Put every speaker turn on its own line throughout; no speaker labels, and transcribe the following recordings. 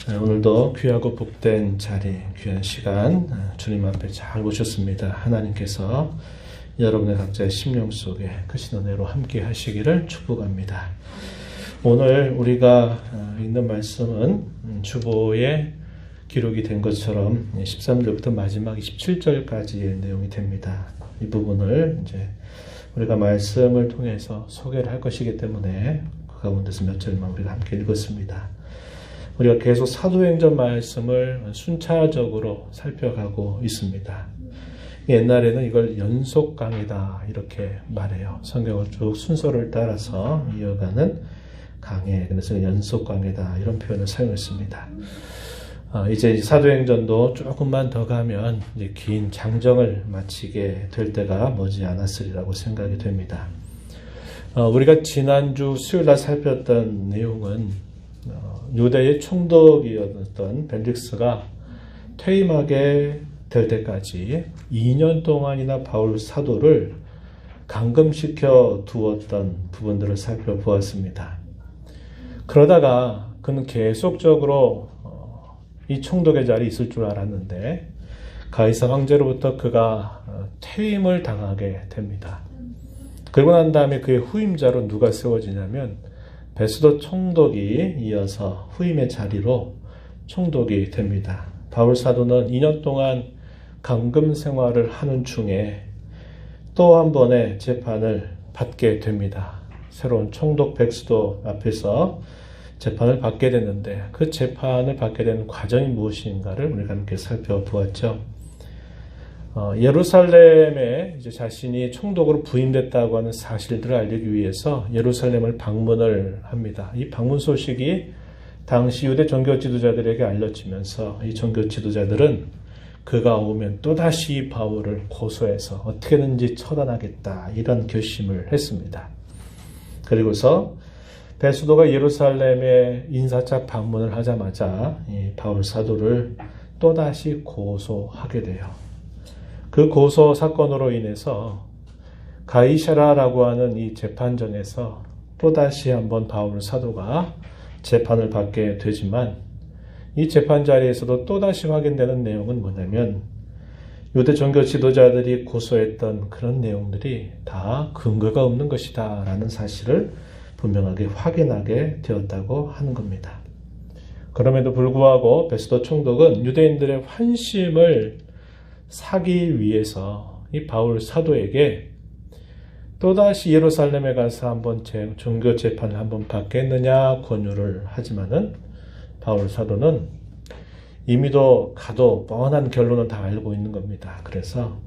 오늘도 귀하고 복된 자리, 귀한 시간 주님 앞에 잘 모셨습니다. 하나님께서 여러분의 각자의 심령 속에 크신 은혜로 함께 하시기를 축복합니다. 오늘 우리가 읽는 말씀은 주보에 기록이 된 것처럼 13절부터 마지막 27절까지의 내용이 됩니다. 이 부분을 이제 우리가 말씀을 통해서 소개를 할 것이기 때문에 그 가운데서 몇 절만 우리가 함께 읽었습니다. 우리가 계속 사도행전 말씀을 순차적으로 살펴가고 있습니다. 옛날에는 이걸 연속 강해다 이렇게 말해요. 성경을 쭉 순서를 따라서 이어가는 강해, 그래서 연속 강해다 이런 표현을 사용했습니다. 이제 사도행전도 조금만 더 가면 이제 긴 장정을 마치게 될 때가 머지 않았으리라고 생각이 됩니다. 우리가 지난주 수요일날 살폈던 내용은 유대의 총독이었던 벨릭스가 퇴임하게 될 때까지 2년 동안이나 바울 사도를 감금시켜 두었던 부분들을 살펴보았습니다. 그러다가 그는 계속적으로 이 총독의 자리에 있을 줄 알았는데 가이사 황제로부터 그가 퇴임을 당하게 됩니다. 그러고 난 다음에 그의 후임자로 누가 세워지냐면 베스도 총독이 이어서 후임의 자리로 총독이 됩니다. 바울 사도는 2년 동안 감금 생활을 하는 중에 또 한 번의 재판을 받게 됩니다. 새로운 총독 베스도 앞에서 재판을 받게 됐는데 그 재판을 받게 된 과정이 무엇인가를 우리가 함께 살펴보았죠. 예루살렘에 이제 자신이 총독으로 부임됐다고 하는 사실들을 알리기 위해서 예루살렘을 방문을 합니다. 이 방문 소식이 당시 유대 종교 지도자들에게 알려지면서 이 종교 지도자들은 그가 오면 또다시 바울을 고소해서 어떻게든지 처단하겠다 이런 결심을 했습니다. 그리고서 베스도가 예루살렘에 인사차 방문을 하자마자 이 바울 사도를 또다시 고소하게 돼요. 그 고소 사건으로 인해서 가이사라라고 하는 이 재판정에서 또다시 한번 바울 사도가 재판을 받게 되지만 이 재판 자리에서도 또다시 확인되는 내용은 뭐냐면 유대 종교 지도자들이 고소했던 그런 내용들이 다 근거가 없는 것이다 라는 사실을 분명하게 확인하게 되었다고 하는 겁니다. 그럼에도 불구하고 베스도 총독은 유대인들의 환심을 사기 위해서 이 바울 사도에게 또다시 예루살렘에 가서 한번 종교 재판을 한번 받겠느냐 권유를 하지만은 바울 사도는 이미도 가도 뻔한 결론은 다 알고 있는 겁니다. 그래서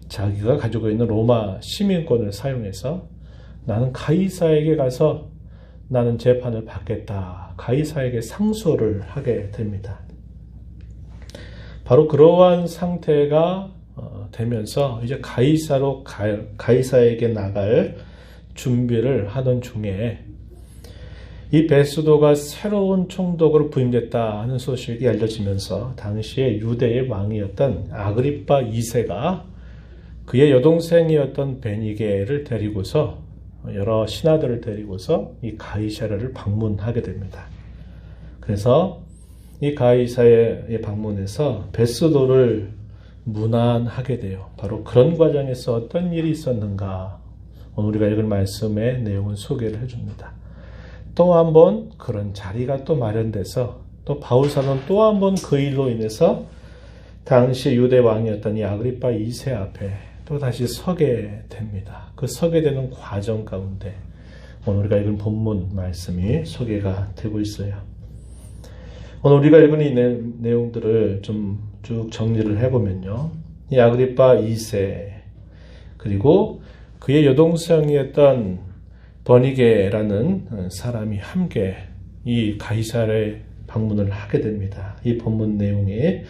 자기가 가지고 있는 로마 시민권을 사용해서 나는 가이사에게 가서 나는 재판을 받겠다. 가이사에게 상소를 하게 됩니다. 바로 그러한 상태가 되면서 이제 가이사에게 나갈 준비를 하던 중에 이 베스도가 새로운 총독으로 부임됐다 하는 소식이 알려지면서 당시에 유대의 왕이었던 아그리파 2세가 그의 여동생이었던 베니게를 데리고서 여러 신하들을 데리고서 이 가이사라를 방문하게 됩니다. 그래서 이 가이사의 방문에서 베스도를 문안하게 돼요. 바로 그런 과정에서 어떤 일이 있었는가 오늘 우리가 읽은 말씀의 내용은 소개를 해줍니다. 또 한 번 그런 자리가 또 마련돼서 또 바울 사도는 또 한 번 그 일로 인해서 당시 유대 왕이었던 이 아그리파 2세 앞에 또 다시 서게 됩니다. 그 서게 되는 과정 가운데 오늘 우리가 읽은 본문 말씀이 소개가 되고 있어요. 오늘 우리가 읽은 이 내용들을 좀 쭉 정리를 해보면요. 이 아그리파 2세 그리고 그의 여동생이었던 버니게라는 사람이 함께 이 가이사라에 방문을 하게 됩니다. 이 본문 내용이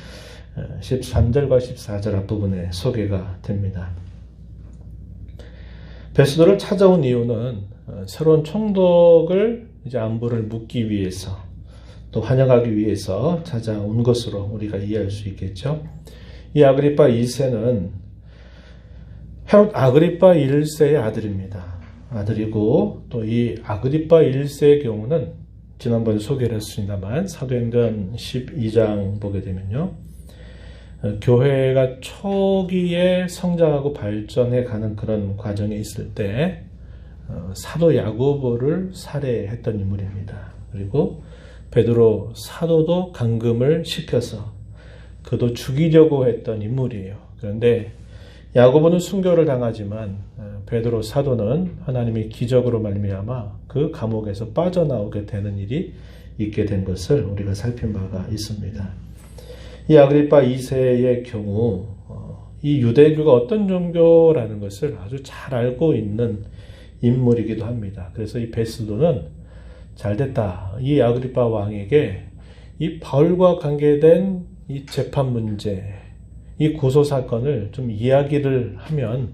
13절과 14절 앞부분에 소개가 됩니다. 베스도를 찾아온 이유는 새로운 총독을 이제 안부를 묻기 위해서 또 환영하기 위해서 찾아온 것으로 우리가 이해할 수 있겠죠. 이 아그리파 2세는 헤롯 아그리파 1세의 아들입니다. 아들이고 또 이 아그리파 1세의 경우는 지난번에 소개를 했습니다만 사도행전 12장 보게 되면요. 교회가 초기에 성장하고 발전해 가는 그런 과정에 있을 때 사도 야고보를 살해했던 인물입니다. 그리고 베드로 사도도 감금을 시켜서 그도 죽이려고 했던 인물이에요. 그런데 야고보는 순교를 당하지만 베드로 사도는 하나님의 기적으로 말미암아 그 감옥에서 빠져나오게 되는 일이 있게 된 것을 우리가 살핀 바가 있습니다. 이 아그리파 2세의 경우 이 유대교가 어떤 종교라는 것을 아주 잘 알고 있는 인물이기도 합니다. 그래서 이 베스도는 잘됐다. 이 아그리파 왕에게 이 바울과 관계된 이 재판 문제, 이 고소 사건을 좀 이야기를 하면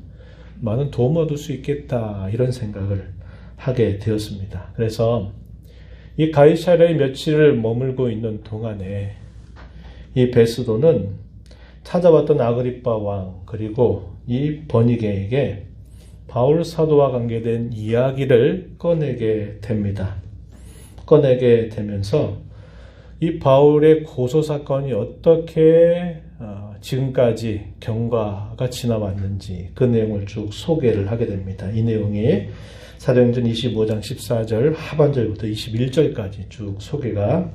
많은 도움을 얻을 수 있겠다 이런 생각을 하게 되었습니다. 그래서 이 가이사랴에 며칠을 머물고 있는 동안에 이 베스도는 찾아왔던 아그리파 왕 그리고 이 버니게에게 바울 사도와 관계된 이야기를 꺼내게 됩니다. 꺼내게 되면서 이 바울의 고소 사건이 어떻게 지금까지 경과가 지나왔는지 그 내용을 쭉 소개를 하게 됩니다. 이 내용이 사도행전 25장 14절 하반절부터 21절까지 쭉 소개가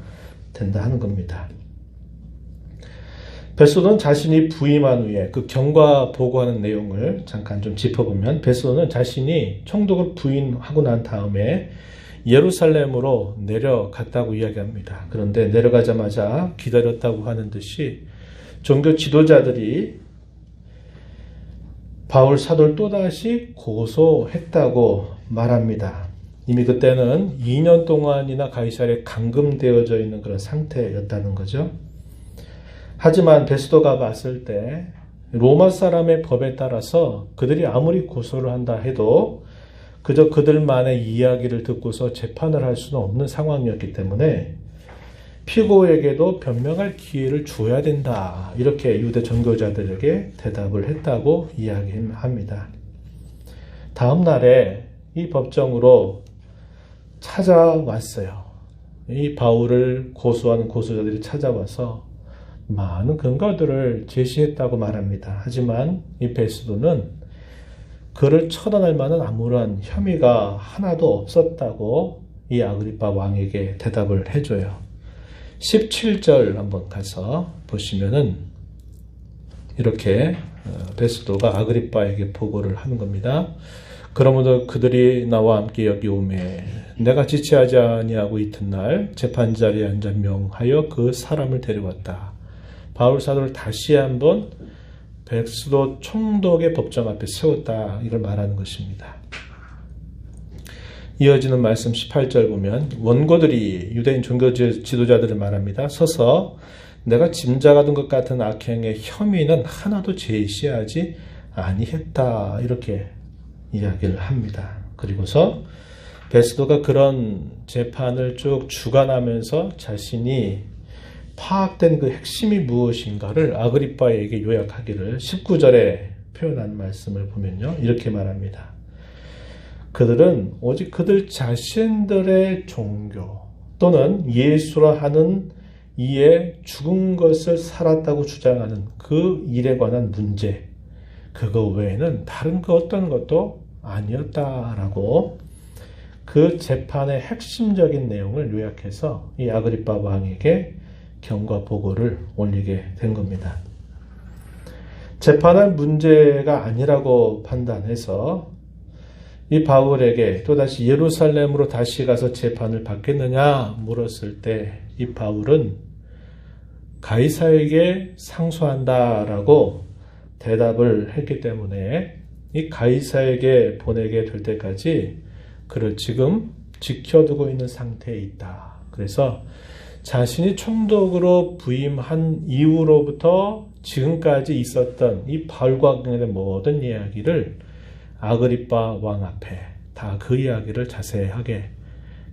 된다 하는 겁니다. 베스도는 자신이 부임한 후에 그 경과 보고하는 내용을 잠깐 좀 짚어보면 베스도는 자신이 총독을 부임하고 난 다음에 예루살렘으로 내려갔다고 이야기합니다. 그런데 내려가자마자 기다렸다고 하는 듯이 종교 지도자들이 바울 사도를 또다시 고소했다고 말합니다. 이미 그때는 2년 동안이나 가이사랴에 감금되어져 있는 그런 상태였다는 거죠. 하지만 베스도가 봤을 때 로마 사람의 법에 따라서 그들이 아무리 고소를 한다 해도 그저 그들만의 이야기를 듣고서 재판을 할 수는 없는 상황이었기 때문에 피고에게도 변명할 기회를 줘야 된다. 이렇게 유대 전교자들에게 대답을 했다고 이야기합니다. 다음 날에 이 법정으로 찾아왔어요. 이 바울을 고소하는 고소자들이 찾아와서 많은 근거들을 제시했다고 말합니다. 하지만 이 베스도는 그를 처단할 만한 아무런 혐의가 하나도 없었다고 이 아그리파 왕에게 대답을 해줘요. 17절 한번 가서 보시면은 이렇게 베스도가 아그리파에게 보고를 하는 겁니다. 그러므로 그들이 나와 함께 여기 오매 내가 지체하지 아니하고 이튿날 재판자리에 앉아 명하여 그 사람을 데려왔다. 바울 사도를 다시 한번 베스도 총독의 법정 앞에 세웠다. 이걸 말하는 것입니다. 이어지는 말씀 18절 보면 원고들이 유대인 종교 지도자들을 말합니다. 서서 내가 짐작하던 것 같은 악행의 혐의는 하나도 제시하지 아니했다. 이렇게 이야기를 합니다. 그리고서 베스도가 그런 재판을 쭉 주관하면서 자신이 파악된 그 핵심이 무엇인가를 아그리파에게 요약하기를 19절에 표현한 말씀을 보면요. 이렇게 말합니다. 그들은 오직 그들 자신들의 종교 또는 예수라 하는 이에 죽은 것을 살았다고 주장하는 그 일에 관한 문제 그거 외에는 다른 그 어떤 것도 아니었다라고 그 재판의 핵심적인 내용을 요약해서 이 아그리파 왕에게 경과 보고를 올리게 된 겁니다. 재판할 문제가 아니라고 판단해서 이 바울에게 또다시 예루살렘으로 다시 가서 재판을 받겠느냐 물었을 때 이 바울은 가이사에게 상소한다라고 대답을 했기 때문에 이 가이사에게 보내게 될 때까지 그를 지금 지켜두고 있는 상태에 있다. 그래서 자신이 총독으로 부임한 이후로부터 지금까지 있었던 이 바울과 관련된 모든 이야기를 아그리파 왕 앞에 다 그 이야기를 자세하게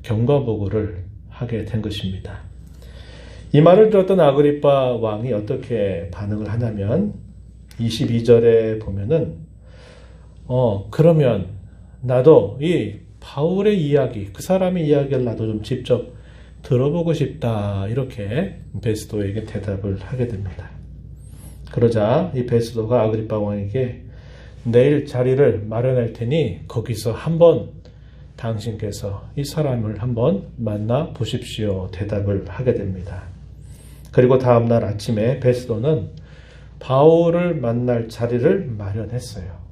경과보고를 하게 된 것입니다. 이 말을 들었던 아그리파 왕이 어떻게 반응을 하냐면 22절에 보면은 그러면 나도 이 바울의 이야기, 그 사람의 이야기를 나도 좀 직접 들어보고 싶다. 이렇게 베스도에게 대답을 하게 됩니다. 그러자 이 베스도가 아그리파 왕에게 내일 자리를 마련할 테니 거기서 한번 당신께서 이 사람을 한번 만나 보십시오. 대답을 하게 됩니다. 그리고 다음날 아침에 베스도는 바울을 만날 자리를 마련했어요.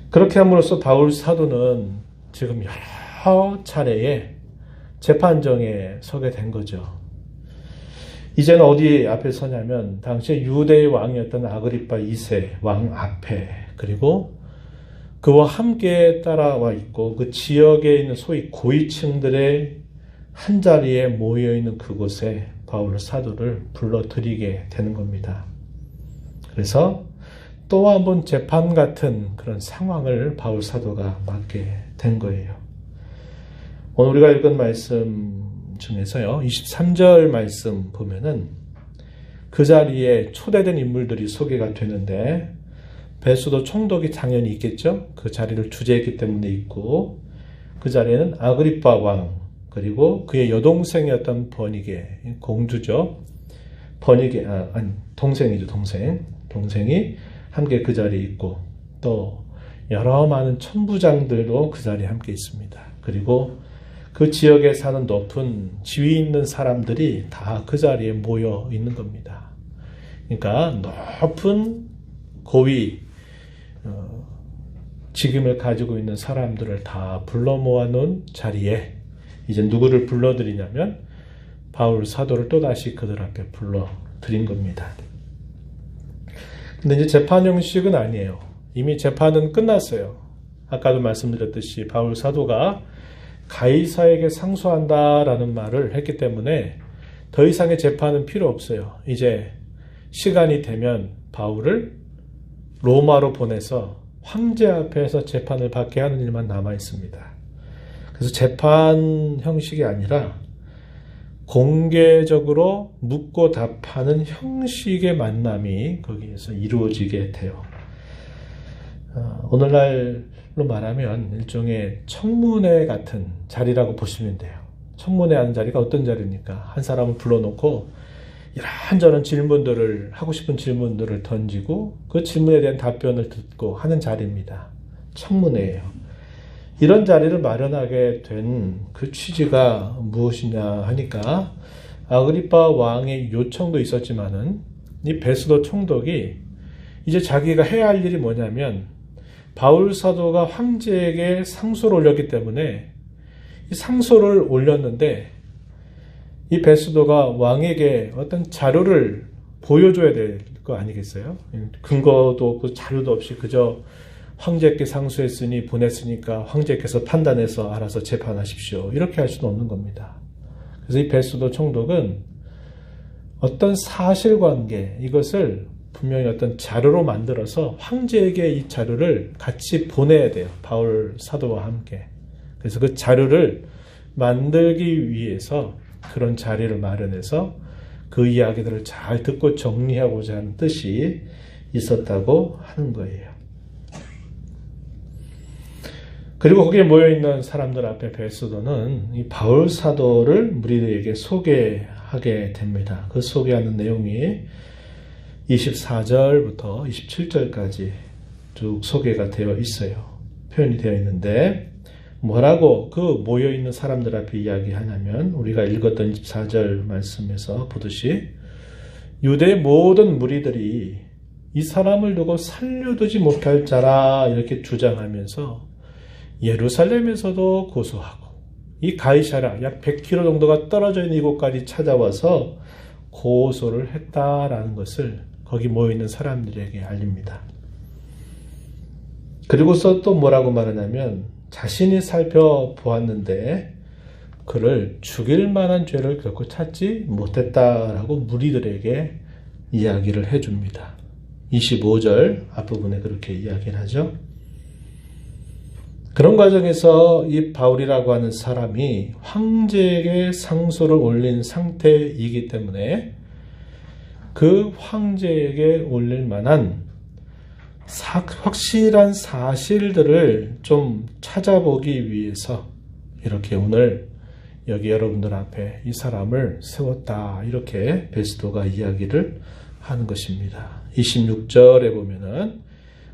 그렇게 함으로써 바울 사도는 지금 여러 차례의 재판정에 서게 된 거죠. 이제는 어디 앞에 서냐면 당시에 유대의 왕이었던 아그리파 2세 왕 앞에, 그리고 그와 함께 따라와 있고 그 지역에 있는 소위 고위층들의 한자리에 모여있는 그곳에 바울 사도를 불러들이게 되는 겁니다. 그래서 또 한 번 재판 같은 그런 상황을 바울 사도가 맞게 된 거예요. 오늘 우리가 읽은 말씀 중에서요, 23절 말씀 보면은 그 자리에 초대된 인물들이 소개가 되는데, 베스도 총독이 당연히 있겠죠. 그 자리를 주재했기 때문에 있고, 그 자리에는 아그리파 왕, 그리고 그의 여동생이었던 버니게, 공주죠. 버니게, 동생이죠, 동생이 함께 그 자리에 있고, 또 여러 많은 천부장들도 그 자리에 함께 있습니다. 그리고 그 지역에 사는 높은 지위 있는 사람들이 다 그 자리에 모여 있는 겁니다. 그러니까 높은 고위 직임을 가지고 있는 사람들을 다 불러 모아놓은 자리에 이제 누구를 불러들이냐면 바울 사도를 또다시 그들 앞에 불러들인 겁니다. 근데 이제 재판 형식은 아니에요. 이미 재판은 끝났어요. 아까도 말씀드렸듯이 바울 사도가 가이사에게 상소한다라는 말을 했기 때문에 더 이상의 재판은 필요 없어요. 이제 시간이 되면 바울을 로마로 보내서 황제 앞에서 재판을 받게 하는 일만 남아 있습니다. 그래서 재판 형식이 아니라 공개적으로 묻고 답하는 형식의 만남이 거기에서 이루어지게 돼요. 오늘날로 말하면 일종의 청문회 같은 자리라고 보시면 돼요. 청문회 하는 자리가 어떤 자리입니까? 한 사람을 불러놓고 이런저런 질문들을, 하고 싶은 질문들을 던지고 그 질문에 대한 답변을 듣고 하는 자리입니다. 청문회예요. 이런 자리를 마련하게 된 그 취지가 무엇이냐 하니까 아그리파 왕의 요청도 있었지만은 이 베스도 총독이 이제 자기가 해야 할 일이 뭐냐면 바울 사도가 황제에게 상소를 올렸기 때문에 이 상소를 올렸는데 이 베스도가 왕에게 어떤 자료를 보여줘야 될 거 아니겠어요? 근거도 없고 자료도 없이 그저 황제께 상소했으니 보냈으니까 황제께서 판단해서 알아서 재판하십시오. 이렇게 할 수는 없는 겁니다. 그래서 이 베스도 총독은 어떤 사실관계, 이것을 분명히 어떤 자료로 만들어서 황제에게 이 자료를 같이 보내야 돼요. 바울 사도와 함께. 그래서 그 자료를 만들기 위해서 그런 자리를 마련해서 그 이야기들을 잘 듣고 정리하고자 하는 뜻이 있었다고 하는 거예요. 그리고 거기에 모여있는 사람들 앞에 베스도는 이 바울 사도를 무리들에게 소개하게 됩니다. 그 소개하는 내용이 24절부터 27절까지 쭉 소개가 되어 있어요. 표현이 되어 있는데 뭐라고 그 모여있는 사람들 앞에 이야기하냐면 우리가 읽었던 24절 말씀에서 보듯이 유대의 모든 무리들이 이 사람을 두고 살려두지 못할 자라 이렇게 주장하면서 예루살렘에서도 고소하고 이 가이사랴 약 100km 정도가 떨어져 있는 이곳까지 찾아와서 고소를 했다라는 것을 거기 모여있는 사람들에게 알립니다. 그리고서 또 뭐라고 말하냐면 자신이 살펴보았는데 그를 죽일 만한 죄를 결코 찾지 못했다라고 무리들에게 이야기를 해줍니다. 25절 앞부분에 그렇게 이야기를 하죠. 그런 과정에서 이 바울이라고 하는 사람이 황제에게 상소를 올린 상태이기 때문에 그 황제에게 올릴 만한 확실한 사실들을 좀 찾아보기 위해서 이렇게 오늘 여기 여러분들 앞에 이 사람을 세웠다. 이렇게 베스도가 이야기를 하는 것입니다. 26절에 보면은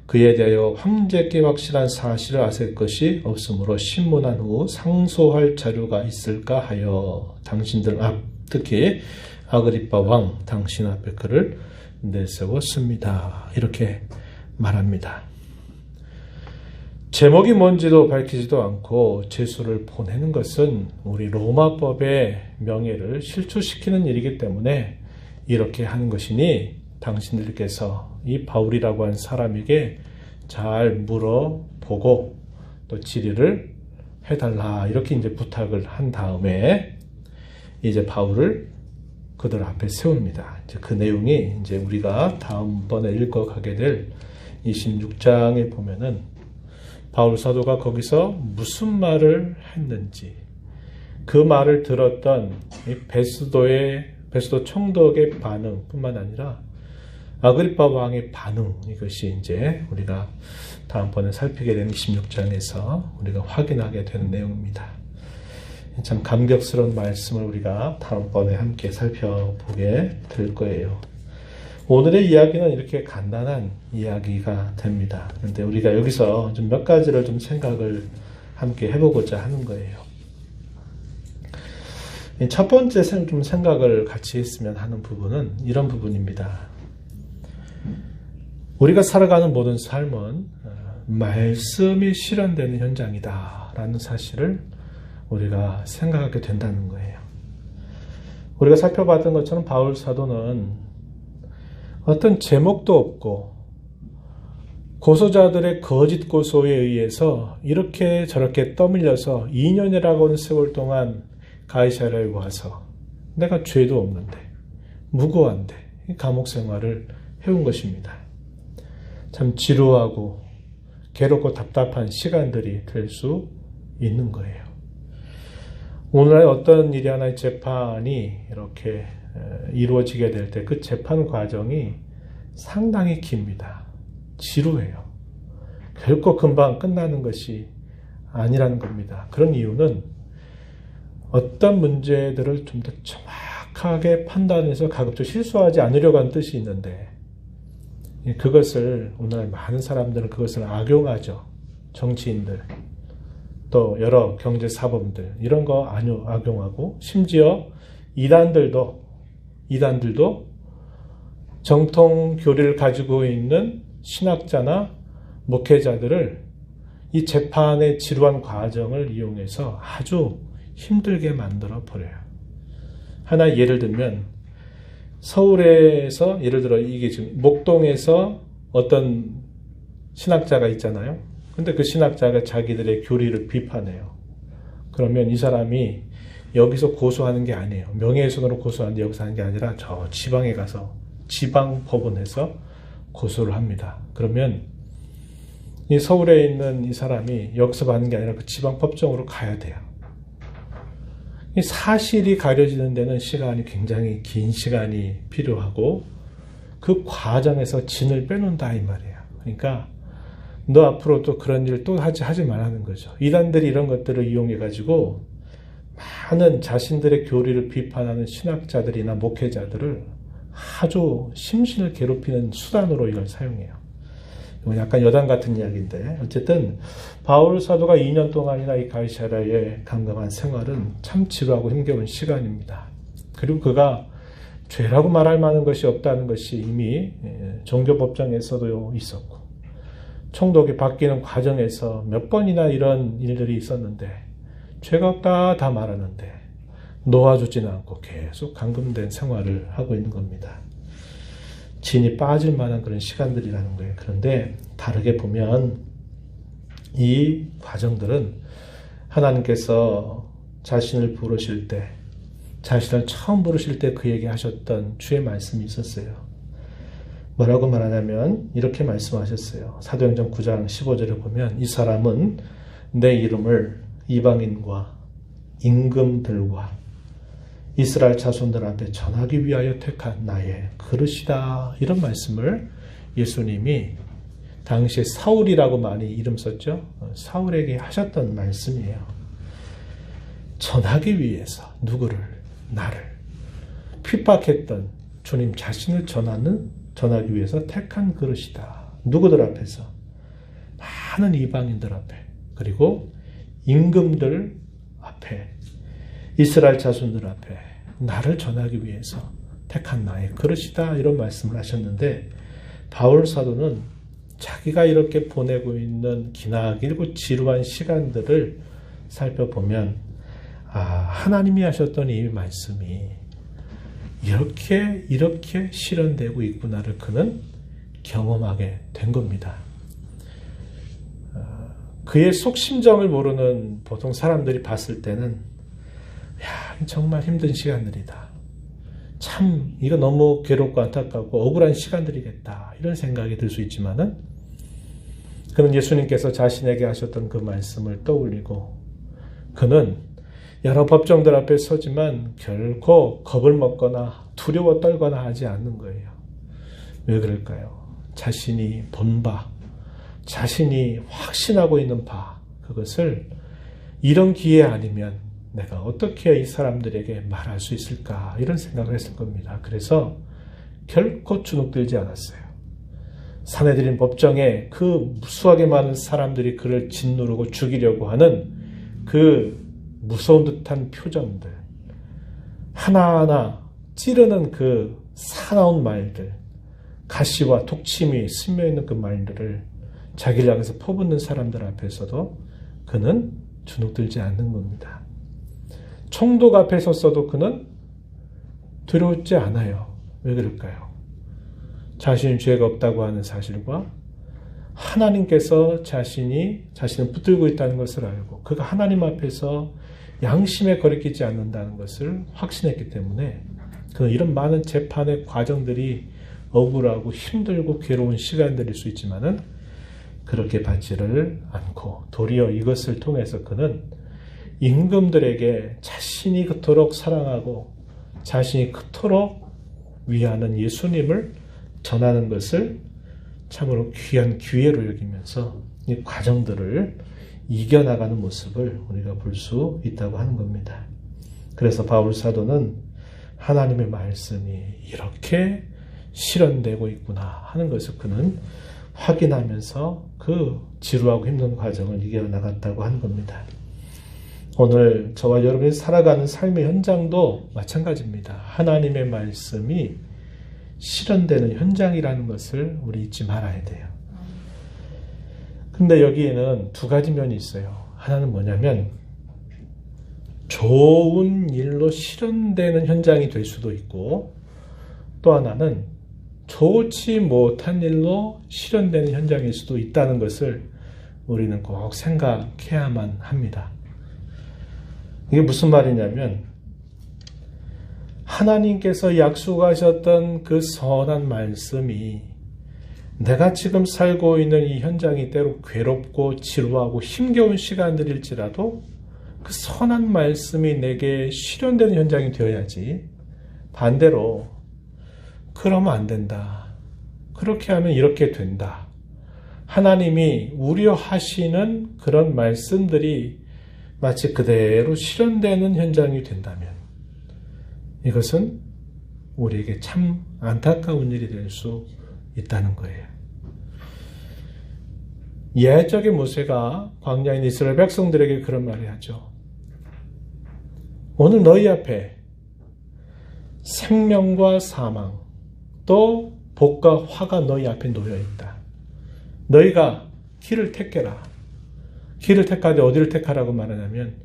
그에 대하여 황제께 확실한 사실을 아실 것이 없으므로 신문한 후 상소할 자료가 있을까 하여 당신들 앞, 특히 아그리빠 왕 당신 앞에 그를 내세웠습니다. 이렇게 말합니다. 제목이 뭔지도 밝히지도 않고 제수를 보내는 것은 우리 로마법의 명예를 실추시키는 일이기 때문에 이렇게 하는 것이니 당신들께서 이 바울이라고 하는 사람에게 잘 물어보고 또 질의를 해달라 이렇게 이제 부탁을 한 다음에 이제 바울을 그들 앞에 세웁니다. 이제 그 내용이 이제 우리가 다음번에 읽어가게 될 26장에 보면은 바울 사도가 거기서 무슨 말을 했는지 그 말을 들었던 이 베스도 총독의 반응뿐만 아니라 아그리빠 왕의 반응, 이것이 이제 우리가 다음번에 살피게 되는 26장에서 우리가 확인하게 되는 내용입니다. 참 감격스러운 말씀을 우리가 다음번에 함께 살펴보게 될 거예요. 오늘의 이야기는 이렇게 간단한 이야기가 됩니다. 그런데 우리가 여기서 좀 몇 가지를 좀 생각을 함께 해보고자 하는 거예요. 첫 번째 좀 생각을 같이 했으면 하는 부분은 이런 부분입니다. 우리가 살아가는 모든 삶은 말씀이 실현되는 현장이다 라는 사실을 우리가 생각하게 된다는 거예요. 우리가 살펴봤던 것처럼 바울 사도는 어떤 제목도 없고 고소자들의 거짓 고소에 의해서 이렇게 저렇게 떠밀려서 2년이라고 하는 세월 동안 가이사랴에 와서 내가 죄도 없는데 무고한데 감옥 생활을 해온 것입니다. 참 지루하고 괴롭고 답답한 시간들이 될 수 있는 거예요. 오늘날 어떤 일이 하나의 재판이 이렇게 이루어지게 될 때 그 재판 과정이 상당히 깁니다. 지루해요. 결코 금방 끝나는 것이 아니라는 겁니다. 그런 이유는 어떤 문제들을 좀 더 정확하게 판단해서 가급적 실수하지 않으려고 하는 뜻이 있는데 그것을 오늘 많은 사람들은 그것을 악용하죠. 정치인들 또 여러 경제사범들 이런 거 악용하고 심지어 이단들도 정통 교리를 가지고 있는 신학자나 목회자들을 이 재판의 지루한 과정을 이용해서 아주 힘들게 만들어 버려요. 하나 예를 들면 서울에서 예를 들어 이게 지금 목동에서 어떤 신학자가 있잖아요. 근데 그 신학자가 자기들의 교리를 비판해요. 그러면 이 사람이 여기서 고소하는 게 아니에요. 명예훼손으로 고소하는데 여기서 하는 게 아니라 저 지방에 가서 지방 법원에서 고소를 합니다. 그러면 이 서울에 있는 이 사람이 여기서 받는 게 아니라 그 지방 법정으로 가야 돼요. 이 사실이 가려지는 데는 시간이 굉장히 긴 시간이 필요하고 그 과정에서 진을 빼놓는다 이 말이에요. 그러니까 너 앞으로 또 그런 일 또 하지 말라는 거죠. 이단들이 이런 것들을 이용해 가지고 많은 자신들의 교리를 비판하는 신학자들이나 목회자들을 아주 심신을 괴롭히는 수단으로 이걸 사용해요. 이건 약간 여담 같은 이야기인데 어쨌든 바울 사도가 2년 동안이나 이 가이사랴에 감감한 생활은 참 지루하고 힘겨운 시간입니다. 그리고 그가 죄라고 말할 만한 것이 없다는 것이 이미 종교법정에서도 있었고 총독이 바뀌는 과정에서 몇 번이나 이런 일들이 있었는데 죄가 없다 다 말하는데 놓아주지는 않고 계속 감금된 생활을 하고 있는 겁니다. 진이 빠질 만한 그런 시간들이라는 거예요. 그런데 다르게 보면 이 과정들은 하나님께서 자신을 부르실 때, 자신을 처음 부르실 때 그에게 하셨던 주의 말씀이 있었어요. 뭐라고 말하냐면 이렇게 말씀하셨어요. 사도행전 9장 15절에 보면 이 사람은 내 이름을 이방인과 임금들과 이스라엘 자손들 앞에 전하기 위하여 택한 나의 그릇이다. 이런 말씀을 예수님이 당시에 사울이라고 많이 이름 썼죠. 사울에게 하셨던 말씀이에요. 전하기 위해서 누구를? 나를 핍박했던 주님 자신을 전하기 위해서 택한 그릇이다. 누구들 앞에서? 많은 이방인들 앞에, 그리고 임금들 앞에, 이스라엘 자손들 앞에 나를 전하기 위해서 택한 나의 그릇이다. 이런 말씀을 하셨는데, 바울 사도는 자기가 이렇게 보내고 있는 기나길고 지루한 시간들을 살펴보면 하나님이 하셨던 이 말씀이 이렇게 실현되고 있구나를 그는 경험하게 된 겁니다. 그의 속심정을 모르는 보통 사람들이 봤을 때는 정말 힘든 시간들이다. 참 이거 너무 괴롭고 안타깝고 억울한 시간들이겠다. 이런 생각이 들 수 있지만은 그는 예수님께서 자신에게 하셨던 그 말씀을 떠올리고 그는 여러 법정들 앞에 서지만 결코 겁을 먹거나 두려워 떨거나 하지 않는 거예요. 왜 그럴까요? 자신이 본 바, 자신이 확신하고 있는 바, 그것을 이런 기회 아니면 내가 어떻게 이 사람들에게 말할 수 있을까, 이런 생각을 했을 겁니다. 그래서 결코 주눅들지 않았어요. 사내들인 법정에 그 무수하게 많은 사람들이 그를 짓누르고 죽이려고 하는 그 무서운 듯한 표정들, 하나하나 찌르는 그 사나운 말들, 가시와 독침이 스며있는 그 말들을 자기를 향해서 퍼붓는 사람들 앞에서도 그는 주눅들지 않는 겁니다. 총독 앞에 섰어도 그는 두려웠지 않아요. 왜 그럴까요? 자신이 죄가 없다고 하는 사실과 하나님께서 자신을 붙들고 있다는 것을 알고 그가 하나님 앞에서 양심에 거리끼지 않는다는 것을 확신했기 때문에 그는 이런 많은 재판의 과정들이 억울하고 힘들고 괴로운 시간들일 수 있지만은 그렇게 받지를 않고 도리어 이것을 통해서 그는 임금들에게 자신이 그토록 사랑하고 자신이 그토록 위하는 예수님을 전하는 것을 참으로 귀한 기회로 여기면서 이 과정들을 이겨나가는 모습을 우리가 볼 수 있다고 하는 겁니다. 그래서 바울 사도는 하나님의 말씀이 이렇게 실현되고 있구나 하는 것을 그는 확인하면서 그 지루하고 힘든 과정을 이겨나갔다고 하는 겁니다. 오늘 저와 여러분이 살아가는 삶의 현장도 마찬가지입니다. 하나님의 말씀이 실현되는 현장이라는 것을 우리 잊지 말아야 돼요. 근데 여기에는 두 가지 면이 있어요. 하나는 뭐냐면 좋은 일로 실현되는 현장이 될 수도 있고 또 하나는 좋지 못한 일로 실현되는 현장일 수도 있다는 것을 우리는 꼭 생각해야만 합니다. 이게 무슨 말이냐면 하나님께서 약속하셨던 그 선한 말씀이 내가 지금 살고 있는 이 현장이 때로 괴롭고 지루하고 힘겨운 시간들일지라도 그 선한 말씀이 내게 실현되는 현장이 되어야지 반대로 그러면 안 된다. 그렇게 하면 이렇게 된다. 하나님이 우려하시는 그런 말씀들이 마치 그대로 실현되는 현장이 된다면 이것은 우리에게 참 안타까운 일이 될 수 있다는 거예요. 예적의 모세가 광야인 이스라엘 백성들에게 그런 말을 하죠. 오늘 너희 앞에 생명과 사망 또 복과 화가 너희 앞에 놓여 있다. 너희가 길을 택해라. 길을 택하되 어디를 택하라고 말하냐면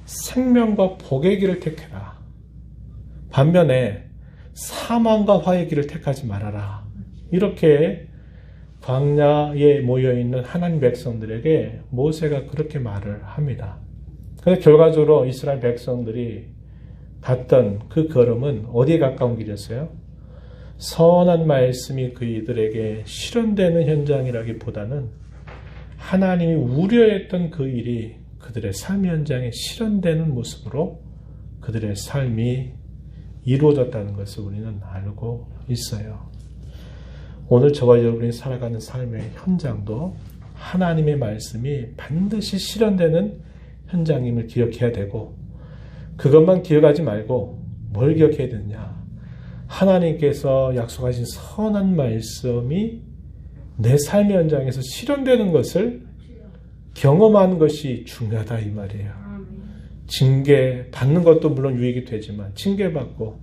생명과 복의 길을 택해라. 반면에 사망과 화의 길을 택하지 말아라. 이렇게 광야에 모여있는 하나님 백성들에게 모세가 그렇게 말을 합니다. 그런데 결과적으로 이스라엘 백성들이 갔던 그 걸음은 어디에 가까운 길이었어요? 선한 말씀이 그들에게 실현되는 현장이라기보다는 하나님이 우려했던 그 일이 그들의 삶 현장에 실현되는 모습으로 그들의 삶이 이루어졌다는 것을 우리는 알고 있어요. 오늘 저와 여러분이 살아가는 삶의 현장도 하나님의 말씀이 반드시 실현되는 현장임을 기억해야 되고 그것만 기억하지 말고 뭘 기억해야 되느냐? 하나님께서 약속하신 선한 말씀이 내 삶의 현장에서 실현되는 것을 경험하는 것이 중요하다 이 말이에요. 징계 받는 것도 물론 유익이 되지만 징계받고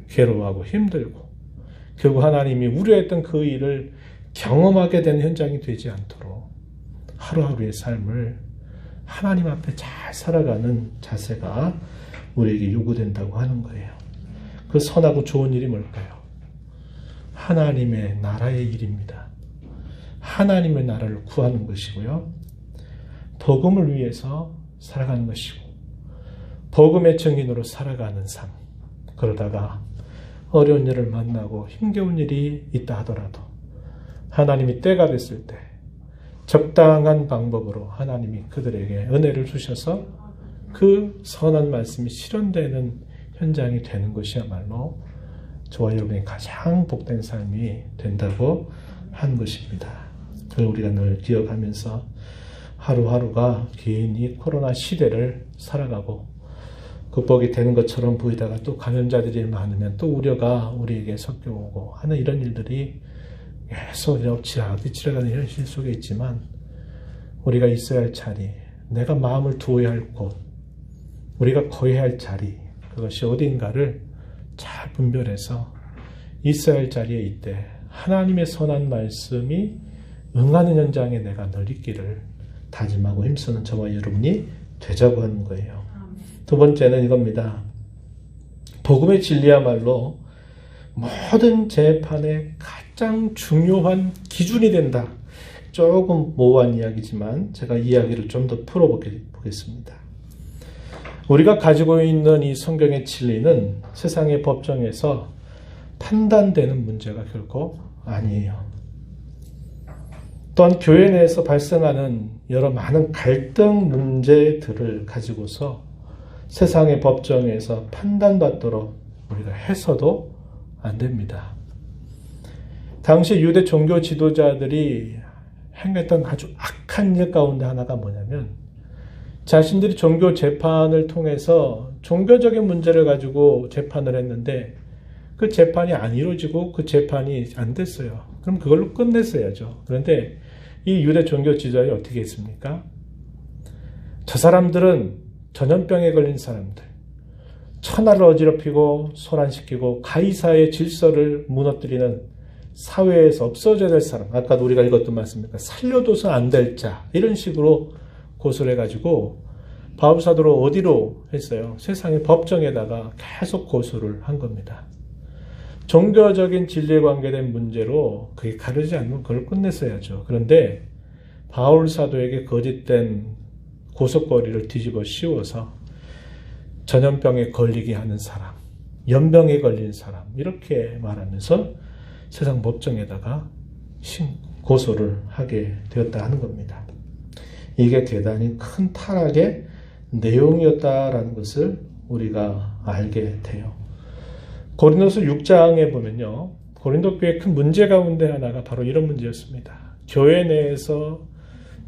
괴로워하고 힘들고 결국 하나님이 우려했던 그 일을 경험하게 되는 현장이 되지 않도록 하루하루의 삶을 하나님 앞에 잘 살아가는 자세가 우리에게 요구된다고 하는 거예요. 그 선하고 좋은 일이 뭘까요? 하나님의 나라의 일입니다. 하나님의 나라를 구하는 것이고요. 복음을 위해서 살아가는 것이고 복음의 증인으로 살아가는 삶. 그러다가 어려운 일을 만나고 힘겨운 일이 있다 하더라도 하나님이 때가 됐을 때 적당한 방법으로 하나님이 그들에게 은혜를 주셔서 그 선한 말씀이 실현되는 현장이 되는 것이야말로 저와 여러분이 가장 복된 삶이 된다고 하는 것입니다. 그걸 우리가 늘 기억하면서 하루하루가 긴 이 코로나 시대를 살아가고 극복이 되는 것처럼 보이다가 또 감염자들이 많으면 또 우려가 우리에게 섞여오고 하는 이런 일들이 계속 지나가는 현실 속에 있지만 우리가 있어야 할 자리, 내가 마음을 두어야 할 곳, 우리가 거해야 할 자리, 그것이 어딘가를 잘 분별해서 있어야 할 자리에 있되 하나님의 선한 말씀이 응하는 현장에 내가 늘 있기를 다짐하고 힘쓰는 저와 여러분이 되자고 하는 거예요. 두 번째는 이겁니다. 복음의 진리야말로 모든 재판의 가장 중요한 기준이 된다. 조금 모호한 이야기지만 제가 이야기를 좀 더 풀어보겠습니다. 우리가 가지고 있는 이 성경의 진리는 세상의 법정에서 판단되는 문제가 결코 아니에요. 또한 교회 내에서 발생하는 여러 많은 갈등 문제들을 가지고서 세상의 법정에서 판단받도록 우리가 해서도 안 됩니다. 당시 유대 종교 지도자들이 행했던 아주 악한 일 가운데 하나가 뭐냐면 자신들이 종교 재판을 통해서 종교적인 문제를 가지고 재판을 했는데 그 재판이 안 이루어지고 그 재판이 안 됐어요. 그럼 그걸로 끝냈어야죠. 그런데 이 유대 종교 지도자들이 어떻게 했습니까? 저 사람들은 전염병에 걸린 사람들, 천하를 어지럽히고 소란시키고 가이사의 질서를 무너뜨리는 사회에서 없어져야 될 사람, 아까도 우리가 읽었던 말씀입니다. 살려둬서 안 될 자, 이런 식으로 고소를 해가지고 바울사도로 어디로 했어요? 세상의 법정에다가 계속 고소를 한 겁니다. 종교적인 진리에 관계된 문제로 그게 가르지 않으면 그걸 끝냈어야죠. 그런데 바울사도에게 거짓된 고속거리를 뒤집어 씌워서 전염병에 걸리게 하는 사람, 연병에 걸린 사람 이렇게 말하면서 세상 법정에다가 고소를 하게 되었다 하는 겁니다. 이게 대단히 큰 타락의 내용이었다라는 것을 우리가 알게 돼요. 고린도서 6장에 보면요. 고린도 교회의 큰 문제 가운데 하나가 바로 이런 문제였습니다. 교회 내에서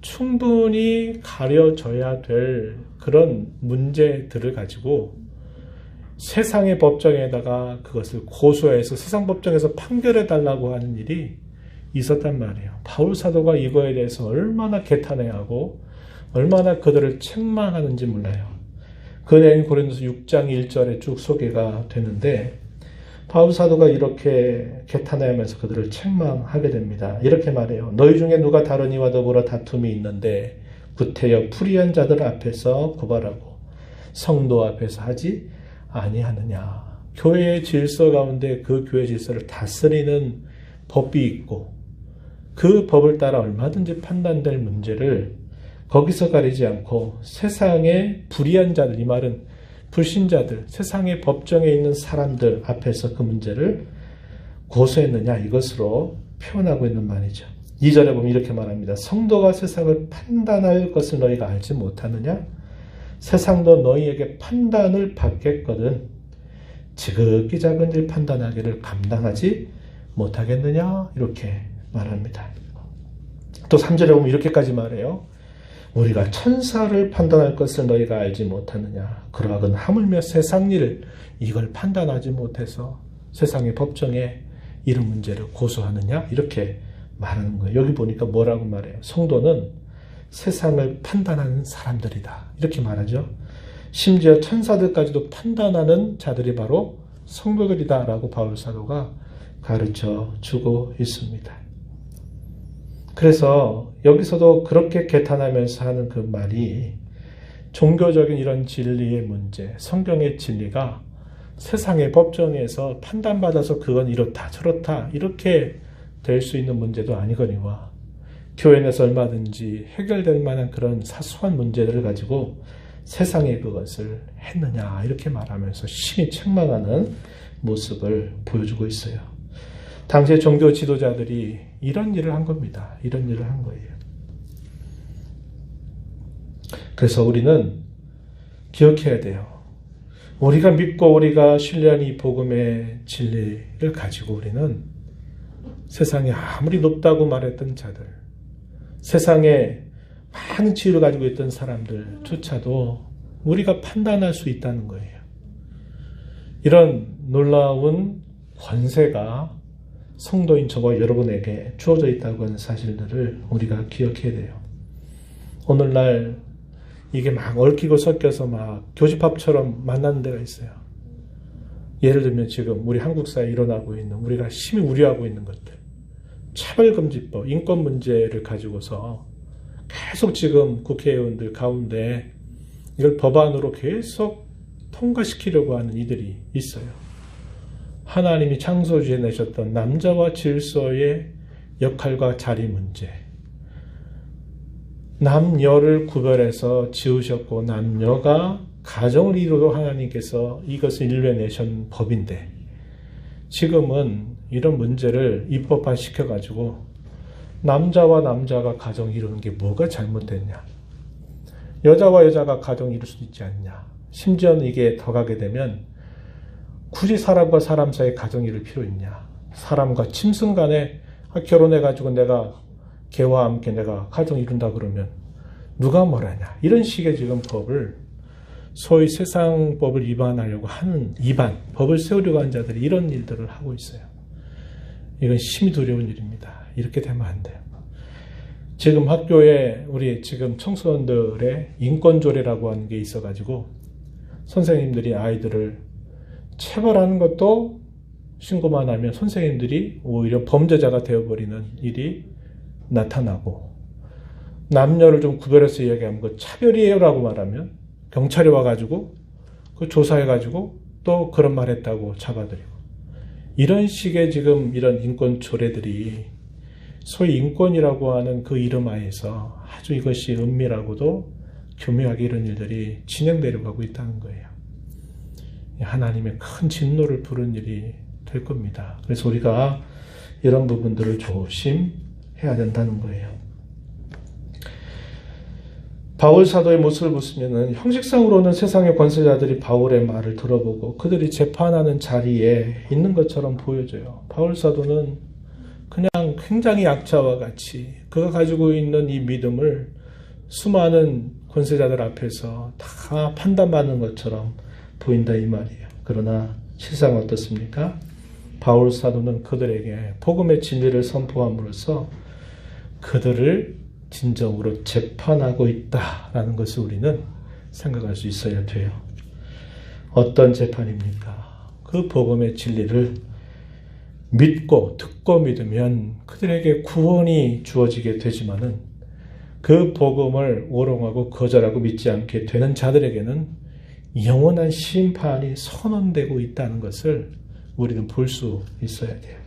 충분히 가려져야 될 그런 문제들을 가지고 세상의 법정에다가 그것을 고소해서 세상 법정에서 판결해달라고 하는 일이 있었단 말이에요. 바울 사도가 이거에 대해서 얼마나 개탄해하고 얼마나 그들을 책망하는지 몰라요. 그 내용이 고린도서 6장 1절에 쭉 소개가 되는데 바울 사도가 이렇게 개탄해하면서 그들을 책망하게 됩니다. 이렇게 말해요. 너희 중에 누가 다른 이와 더불어 다툼이 있는데 구태여 불의한 자들 앞에서 고발하고 성도 앞에서 하지 아니하느냐. 교회의 질서 가운데 그 교회 질서를 다스리는 법이 있고 그 법을 따라 얼마든지 판단될 문제를 거기서 가리지 않고 세상의 불의한 자들, 이 말은 불신자들, 세상의 법정에 있는 사람들 앞에서 그 문제를 고소했느냐 이것으로 표현하고 있는 말이죠. 2절에 보면 이렇게 말합니다. 성도가 세상을 판단할 것을 너희가 알지 못하느냐? 세상도 너희에게 판단을 받겠거든 지극히 작은 일 판단하기를 감당하지 못하겠느냐? 이렇게 말합니다. 또 3절에 보면 이렇게까지 말해요. 우리가 천사를 판단할 것을 너희가 알지 못하느냐. 그러하건 하물며 세상 일 이걸 판단하지 못해서 세상의 법정에 이런 문제를 고소하느냐. 이렇게 말하는 거예요. 여기 보니까 뭐라고 말해요? 성도는 세상을 판단하는 사람들이다. 이렇게 말하죠. 심지어 천사들까지도 판단하는 자들이 바로 성도들이다 라고 바울 사도가 가르쳐 주고 있습니다. 그래서 여기서도 그렇게 개탄하면서 하는 그 말이 종교적인 이런 진리의 문제, 성경의 진리가 세상의 법정에서 판단받아서 그건 이렇다 저렇다 이렇게 될 수 있는 문제도 아니거니와 교회 내에서 얼마든지 해결될 만한 그런 사소한 문제들을 가지고 세상에 그것을 했느냐 이렇게 말하면서 심히 책망하는 모습을 보여주고 있어요. 당시의 종교 지도자들이 이런 일을 한 겁니다. 이런 일을 한 거예요. 그래서 우리는 기억해야 돼요. 우리가 믿고 우리가 신뢰하는 이 복음의 진리를 가지고 우리는 세상에 아무리 높다고 말했던 자들, 세상에 많은 지혜를 가지고 있던 사람들조차도 우리가 판단할 수 있다는 거예요. 이런 놀라운 권세가 성도인 저와 여러분에게 주어져 있다고 하는 사실들을 우리가 기억해야 돼요. 오늘날 이게 막 얽히고 섞여서 막 교집합처럼 만나는 데가 있어요. 예를 들면 지금 우리 한국 사회에 일어나고 있는 우리가 심히 우려하고 있는 것들, 차별금지법, 인권 문제를 가지고서 계속 지금 국회의원들 가운데 이걸 법안으로 계속 통과시키려고 하는 이들이 있어요. 하나님이 창조주에 내셨던 남자와 질서의 역할과 자리 문제, 남녀를 구별해서 지으셨고 남녀가 가정을 이루고 하나님께서 이것을 인류해내신 법인데 지금은 이런 문제를 입법화 시켜가지고 남자와 남자가 가정 이루는 게 뭐가 잘못됐냐, 여자와 여자가 가정 이룰 수 있지 않냐, 심지어는 이게 더 가게 되면 굳이 사람과 사람 사이에 가정 이룰 필요 있냐, 사람과 짐승 간에 결혼해가지고 내가 개와 함께 내가 가정 이룬다 그러면 누가 뭐라냐, 이런 식의 지금 법을 소위 세상법을 위반하려고 하는 법을 세우려고 하는 자들이 이런 일들을 하고 있어요. 이건 심히 두려운 일입니다. 이렇게 되면 안 돼요. 지금 학교에 우리 지금 청소년들의 인권조례라고 하는 게 있어가지고 선생님들이 아이들을 체벌하는 것도 신고만 하면 선생님들이 오히려 범죄자가 되어버리는 일이 나타나고, 남녀를 좀 구별해서 이야기하면 그 차별이에요 라고 말하면 경찰이 와가지고 그 조사해가지고 또 그런 말 했다고 잡아들이고, 이런 식의 지금 이런 인권 조례들이 소위 인권이라고 하는 그 이름 하에서 아주 이것이 은밀하고도 교묘하게 이런 일들이 진행되려고 하고 있다는 거예요. 하나님의 큰 진노를 부른 일이 될 겁니다. 그래서 우리가 이런 부분들을 조심해야 된다는 거예요. 바울 사도의 모습을 보시면은 형식상으로는 세상의 권세자들이 바울의 말을 들어보고 그들이 재판하는 자리에 있는 것처럼 보여져요. 바울 사도는 그냥 굉장히 약자와 같이 그가 가지고 있는 이 믿음을 수많은 권세자들 앞에서 다 판단받는 것처럼 보인다 이 말이에요. 그러나 실상 어떻습니까? 바울 사도는 그들에게 복음의 진리를 선포함으로써 그들을 진정으로 재판하고 있다라는 것을 우리는 생각할 수 있어야 돼요. 어떤 재판입니까? 그 복음의 진리를 믿고 듣고 믿으면 그들에게 구원이 주어지게 되지만은 그 복음을 오롱하고 거절하고 믿지 않게 되는 자들에게는 영원한 심판이 선언되고 있다는 것을 우리는 볼 수 있어야 돼요.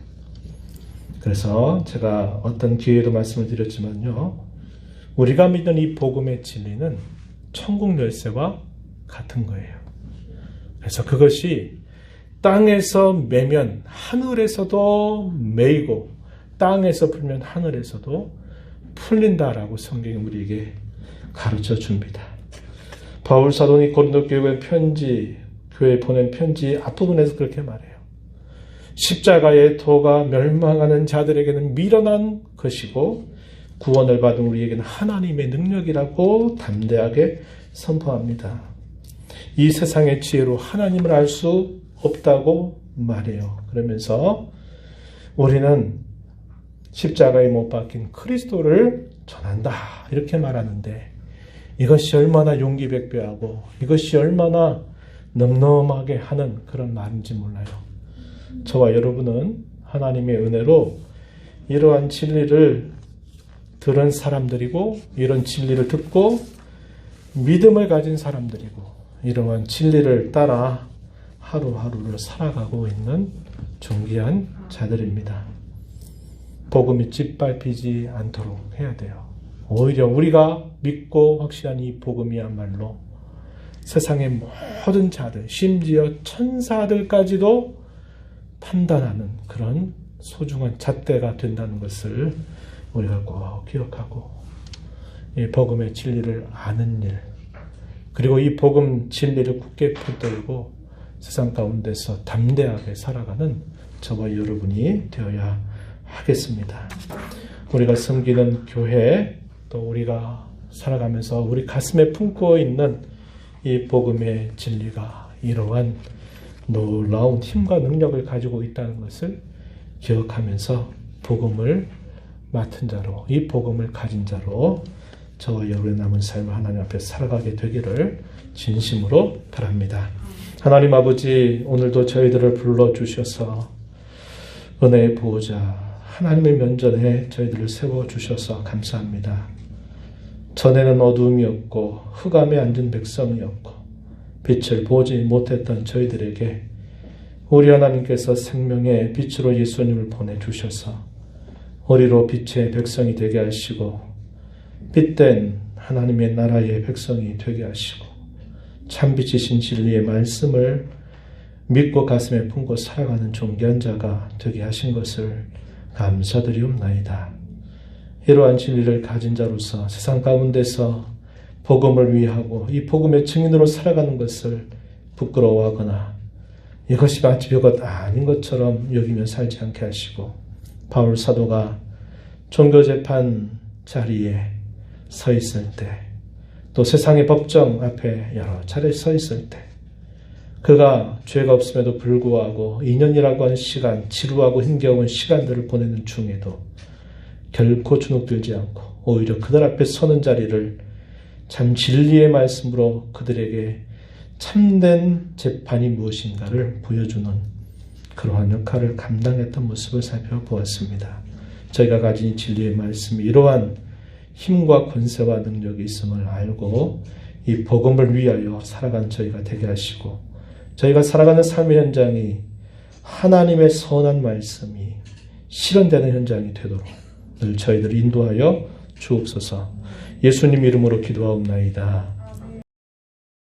그래서 제가 어떤 기회에도 말씀을 드렸지만요, 우리가 믿는 이 복음의 진리는 천국 열쇠와 같은 거예요. 그래서 그것이 땅에서 매면 하늘에서도 매이고 땅에서 풀면 하늘에서도 풀린다라고 성경이 우리에게 가르쳐 줍니다. 바울 사도니 고린도 교회에 보낸 편지 앞부분에서 그렇게 말해요. 십자가의 도가 멸망하는 자들에게는 미련한 것이고 구원을 받은 우리에게는 하나님의 능력이라고 담대하게 선포합니다. 이 세상의 지혜로 하나님을 알 수 없다고 말해요. 그러면서 우리는 십자가에 못 박힌 그리스도를 전한다 이렇게 말하는데, 이것이 얼마나 용기백배하고 이것이 얼마나 넘넘하게 하는 그런 말인지 몰라요. 저와 여러분은 하나님의 은혜로 이러한 진리를 들은 사람들이고, 이런 진리를 듣고 믿음을 가진 사람들이고, 이러한 진리를 따라 하루하루를 살아가고 있는 존귀한 자들입니다. 복음이 짓밟히지 않도록 해야 돼요. 오히려 우리가 믿고 확신한 이 복음이야말로 세상의 모든 자들, 심지어 천사들까지도 판단하는 그런 소중한 잣대가 된다는 것을 우리가 꼭 기억하고, 이 복음의 진리를 아는 일, 그리고 이 복음 진리를 굳게 붙들고 세상 가운데서 담대하게 살아가는 저와 여러분이 되어야 하겠습니다. 우리가 섬기는 교회, 또 우리가 살아가면서 우리 가슴에 품고 있는 이 복음의 진리가 이러한 놀라운 힘과 능력을 가지고 있다는 것을 기억하면서 복음을 맡은 자로, 이 복음을 가진 자로 저와 여러분의 남은 삶을 하나님 앞에 살아가게 되기를 진심으로 바랍니다. 하나님 아버지, 오늘도 저희들을 불러주셔서 은혜의 보호자 하나님의 면전에 저희들을 세워주셔서 감사합니다. 전에는 어두움이었고 흑암에 앉은 백성이었고 빛을 보지 못했던 저희들에게 우리 하나님께서 생명의 빛으로 예수님을 보내주셔서 우리로 빛의 백성이 되게 하시고 빛된 하나님의 나라의 백성이 되게 하시고 참빛이신 진리의 말씀을 믿고 가슴에 품고 살아가는 존귀한 자가 되게 하신 것을 감사드리옵나이다. 이러한 진리를 가진 자로서 세상 가운데서 복음을 위하고 이 복음의 증인으로 살아가는 것을 부끄러워하거나 이것이 마치 별것 아닌 것처럼 여기며 살지 않게 하시고, 바울 사도가 종교재판 자리에 서 있을 때, 또 세상의 법정 앞에 여러 차례 서 있을 때, 그가 죄가 없음에도 불구하고 2년이라고 하는 시간, 지루하고 힘겨운 시간들을 보내는 중에도 결코 주눅들지 않고 오히려 그들 앞에 서는 자리를 참 진리의 말씀으로 그들에게 참된 재판이 무엇인가를 보여주는 그러한 역할을 감당했던 모습을 살펴보았습니다. 저희가 가진 진리의 말씀이 이러한 힘과 권세와 능력이 있음을 알고 이 복음을 위하여 살아가는 저희가 되게 하시고, 저희가 살아가는 삶의 현장이 하나님의 선한 말씀이 실현되는 현장이 되도록 늘 저희들을 인도하여 주옵소서. 예수님 이름으로 기도하옵나이다.